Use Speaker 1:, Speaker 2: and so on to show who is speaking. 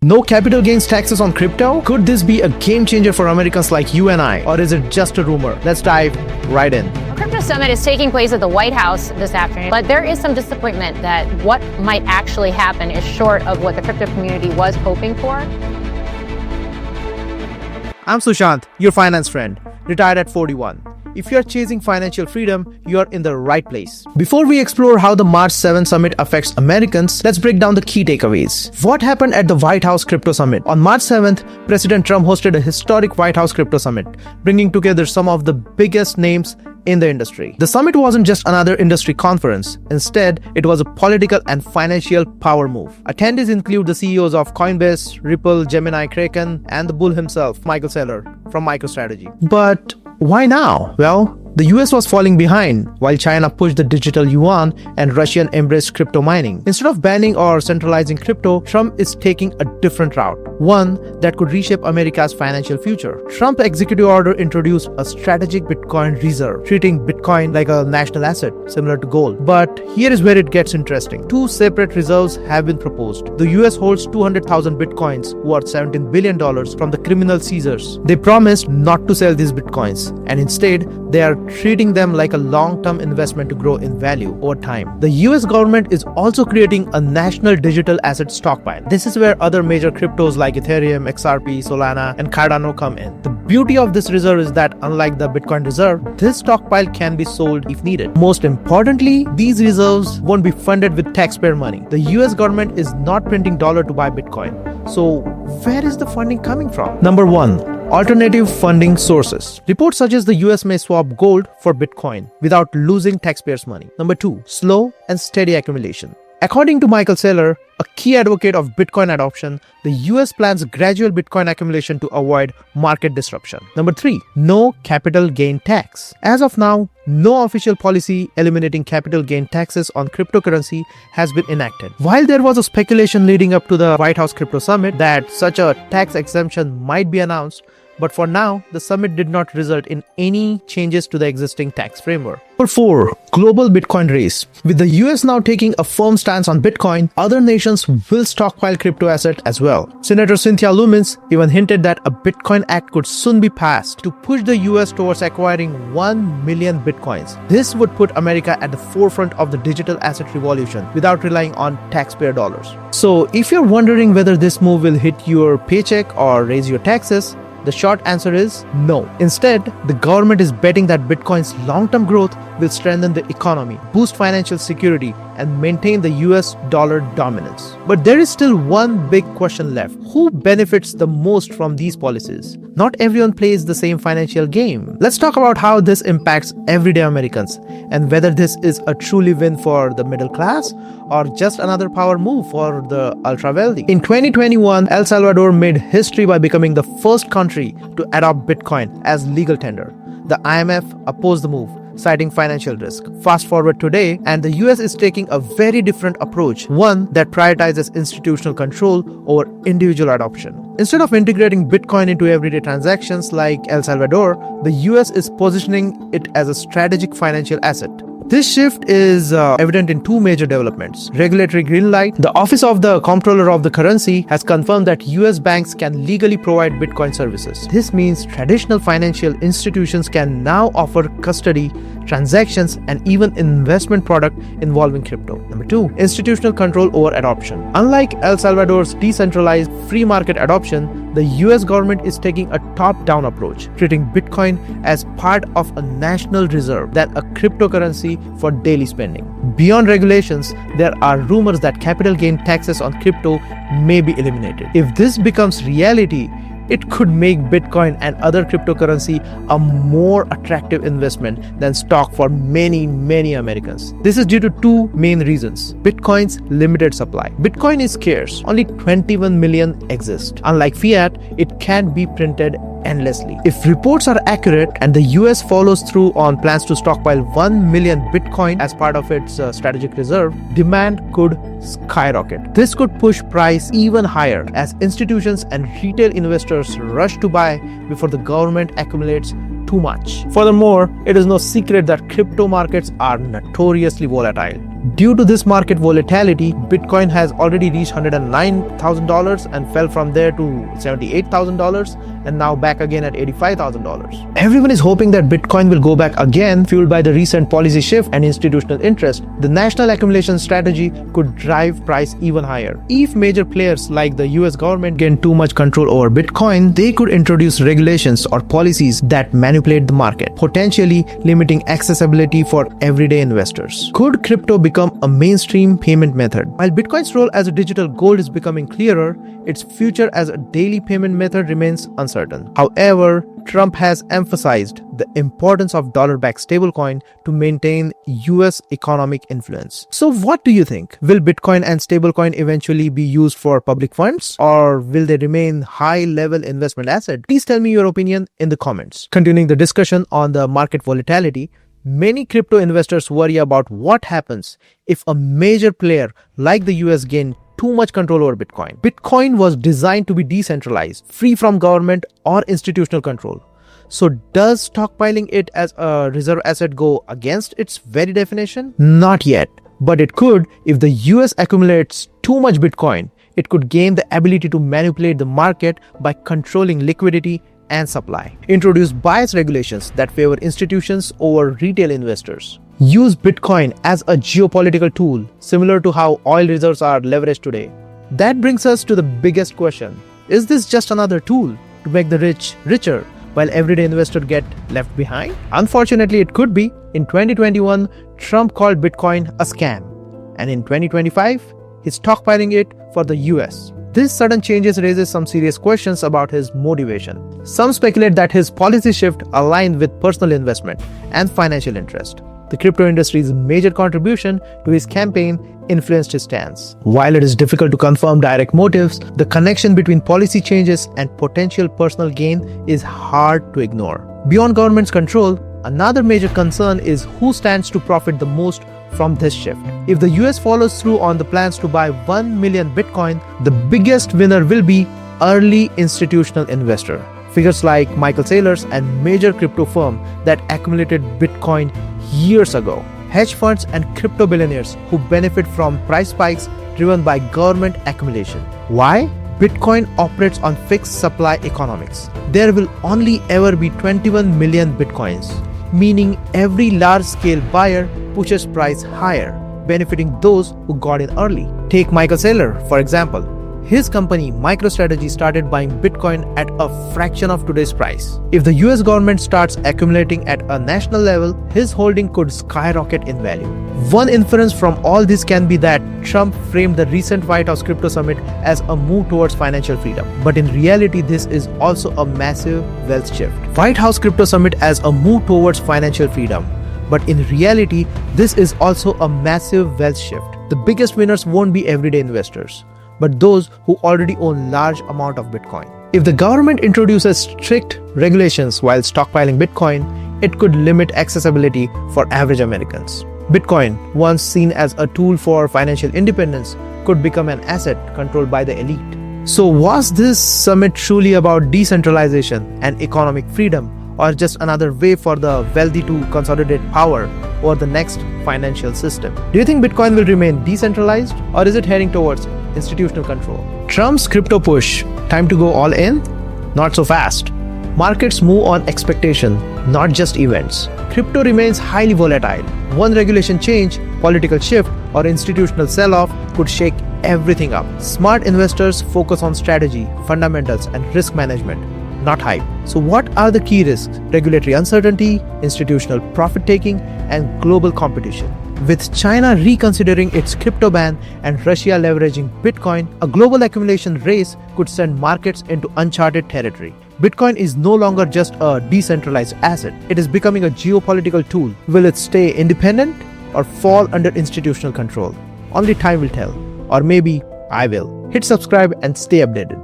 Speaker 1: No capital gains taxes on crypto? Could this be a game changer for Americans like you and I? Or is it just a rumor? Let's dive right in.
Speaker 2: A crypto summit is taking place at the White House this afternoon, but there is some disappointment that what might actually happen is short of what the crypto community was hoping for.
Speaker 1: I'm Sushant, your finance friend, retired at 41. If you're chasing financial freedom, you're in the right place. Before we explore how the March 7 summit affects Americans, let's break down the key takeaways. What happened at the White House Crypto Summit? On March 7th, President Trump hosted a historic White House Crypto Summit, bringing together some of the biggest names in the industry. The summit wasn't just another industry conference. Instead, it was a political and financial power move. Attendees include the CEOs of Coinbase, Ripple, Gemini, Kraken, and the bull himself, Michael Saylor from MicroStrategy. But why now? Well, the US was falling behind while China pushed the digital yuan and Russia embraced crypto mining. Instead of banning or centralizing crypto, Trump is taking a different route, one that could reshape America's financial future. Trump's executive order introduced a strategic Bitcoin reserve, treating Bitcoin like a national asset, similar to gold. But here is where it gets interesting. Two separate reserves have been proposed. The US holds 200,000 Bitcoins, worth $17 billion, from the criminal seizures. They promised not to sell these Bitcoins, and instead, they are treating them like a long-term investment to grow in value over time. The US government is also creating a national digital asset stockpile. This is where other major cryptos like Ethereum, XRP, Solana, and Cardano come in. The beauty of this reserve is that unlike the Bitcoin reserve, this stockpile can be sold if needed. Most importantly, these reserves won't be funded with taxpayer money. The US government is not printing dollar to buy Bitcoin. So where is the funding coming from? Number 1. Alternative funding sources. Reports suggest the US may swap gold for Bitcoin without losing taxpayers' money. Number 2. Slow and steady accumulation. According to Michael Saylor, a key advocate of Bitcoin adoption, the US plans gradual Bitcoin accumulation to avoid market disruption. Number 3. No capital gain tax. As of now, no official policy eliminating capital gain taxes on cryptocurrency has been enacted. While there was a speculation leading up to the White House Crypto Summit that such a tax exemption might be announced, but for now, the summit did not result in any changes to the existing tax framework. Number 4. Global Bitcoin race. With the US now taking a firm stance on Bitcoin, other nations will stockpile crypto assets as well. Senator Cynthia Lummis even hinted that a Bitcoin Act could soon be passed to push the US towards acquiring 1 million Bitcoins. This would put America at the forefront of the digital asset revolution without relying on taxpayer dollars. So, if you're wondering whether this move will hit your paycheck or raise your taxes, the short answer is no. Instead, the government is betting that Bitcoin's long-term growth will strengthen the economy, boost financial security, and maintain the US dollar dominance. But there is still one big question left. Who benefits the most from these policies? Not everyone plays the same financial game. Let's talk about how this impacts everyday Americans and whether this is a truly win for the middle class or just another power move for the ultra-wealthy. In 2021, El Salvador made history by becoming the first country to adopt Bitcoin as legal tender. The IMF opposed the move, citing financial risk. Fast forward today, and the US is taking a very different approach, one that prioritizes institutional control over individual adoption. Instead of integrating Bitcoin into everyday transactions like El Salvador, the US is positioning it as a strategic financial asset. This shift is evident in two major developments. Regulatory green light. The Office of the Comptroller of the Currency has confirmed that US banks can legally provide Bitcoin services. This means traditional financial institutions can now offer custody, transactions, and even investment product involving crypto. Number 2. Institutional control over adoption. Unlike El Salvador's decentralized free market adoption, the US government is taking a top-down approach, treating Bitcoin as part of a national reserve than a cryptocurrency for daily spending. Beyond regulations, there are rumors that capital gain taxes on crypto may be eliminated. If this becomes reality, it could make Bitcoin and other cryptocurrency a more attractive investment than stock for many Americans. This is due to two main reasons. Bitcoin's limited supply. Bitcoin is scarce. Only 21 million exist. Unlike fiat, it can be printed endlessly. If reports are accurate and the US follows through on plans to stockpile 1 million Bitcoin as part of its strategic reserve, demand could skyrocket. This could push price even higher as institutions and retail investors rush to buy before the government accumulates too much. Furthermore, it is no secret that crypto markets are notoriously volatile. Due to this market volatility, Bitcoin has already reached $109,000 and fell from there to $78,000 and now back again at $85,000. Everyone is hoping that Bitcoin will go back again, fueled by the recent policy shift and institutional interest. The national accumulation strategy could drive price even higher. If major players like the US government gain too much control over Bitcoin, they could introduce regulations or policies that manipulate the market, potentially limiting accessibility for everyday investors. Could crypto become a mainstream payment method? While Bitcoin's role as a digital gold is becoming clearer, its future as a daily payment method remains uncertain. However, Trump has emphasized the importance of dollar-backed stablecoin to maintain US economic influence. So what do you think? Will Bitcoin and stablecoin eventually be used for public funds, or will they remain high-level investment asset? Please tell me your opinion in the comments. Continuing the discussion on the market volatility, many crypto investors worry about what happens if a major player like the US gain too much control over Bitcoin. Bitcoin was designed to be decentralized, free from government or institutional control. So does stockpiling it as a reserve asset go against its very definition? Not yet, but it could. If the US accumulates too much Bitcoin, it could gain the ability to manipulate the market by controlling liquidity and supply. Introduce bias regulations that favor institutions over retail investors. Use Bitcoin as a geopolitical tool, similar to how oil reserves are leveraged today. That brings us to the biggest question. Is this just another tool to make the rich richer while everyday investors get left behind? Unfortunately, it could be. In 2021, Trump called Bitcoin a scam. And in 2025, he's stockpiling it for the US. This sudden changes raises some serious questions about his motivation. Some speculate that his policy shift aligned with personal investment and financial interest. The crypto industry's major contribution to his campaign influenced his stance. While it is difficult to confirm direct motives, the connection between policy changes and potential personal gain is hard to ignore. Beyond government's control, another major concern is who stands to profit the most from this shift. If the US follows through on the plans to buy 1 million Bitcoin, the biggest winner will be early institutional investor. Figures like Michael Saylor's and major crypto firm that accumulated Bitcoin years ago. Hedge funds and crypto billionaires who benefit from price spikes driven by government accumulation. Why? Bitcoin operates on fixed supply economics. There will only ever be 21 million Bitcoins, meaning every large-scale buyer pushes price higher, benefiting those who got in early. Take Michael Saylor, for example. His company, MicroStrategy, started buying Bitcoin at a fraction of today's price. If the US government starts accumulating at a national level, his holding could skyrocket in value. One inference from all this can be that Trump framed the recent White House Crypto Summit as a move towards financial freedom. But in reality, this is also a massive wealth shift. White House Crypto Summit as a move towards financial freedom. But in reality, this is also a massive wealth shift. The biggest winners won't be everyday investors, but those who already own large amount of Bitcoin. If the government introduces strict regulations while stockpiling Bitcoin, it could limit accessibility for average Americans. Bitcoin, once seen as a tool for financial independence, could become an asset controlled by the elite. So was this summit truly about decentralization and economic freedom, or just another way for the wealthy to consolidate power over the next financial system? Do you think Bitcoin will remain decentralized, or is it heading towards institutional control? Trump's crypto push, time to go all in? Not so fast. Markets move on expectation, not just events. Crypto remains highly volatile. One regulation change, political shift, or institutional sell-off could shake everything up. Smart investors focus on strategy, fundamentals, and risk management, not hype. So what are the key risks? Regulatory uncertainty, institutional profit-taking, and global competition. With China reconsidering its crypto ban and Russia leveraging Bitcoin, a global accumulation race could send markets into uncharted territory. Bitcoin is no longer just a decentralized asset. It is becoming a geopolitical tool. Will it stay independent or fall under institutional control? Only time will tell. Or maybe I will. Hit subscribe and stay updated.